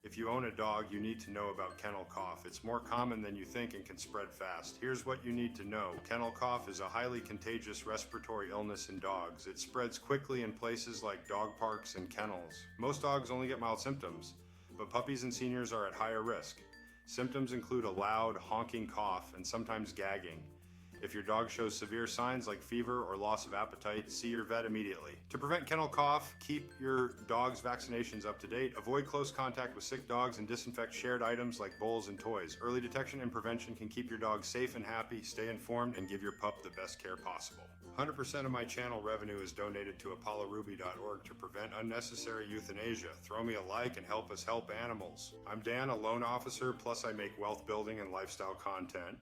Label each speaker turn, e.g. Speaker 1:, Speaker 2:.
Speaker 1: If you own a dog, you need to know about kennel cough. It's more common than you think and can spread fast. Here's what you need to know. Kennel cough is a highly contagious respiratory illness in dogs. It spreads quickly in places like dog parks and kennels. Most dogs only get mild symptoms, but puppies and seniors are at higher risk. Symptoms include a loud, honking cough and sometimes gagging. If your dog shows severe signs like fever or loss of appetite, see your vet immediately. To prevent kennel cough, keep your dog's vaccinations up to date. Avoid close contact with sick dogs and disinfect shared items like bowls and toys. Early detection and prevention can keep your dog safe and happy. Stay informed and give your pup the best care possible. 100% of my channel revenue is donated to apolloruby.org to prevent unnecessary euthanasia. Throw me a like and help us help animals. I'm Dan, a loan officer, plus I make wealth building and lifestyle content.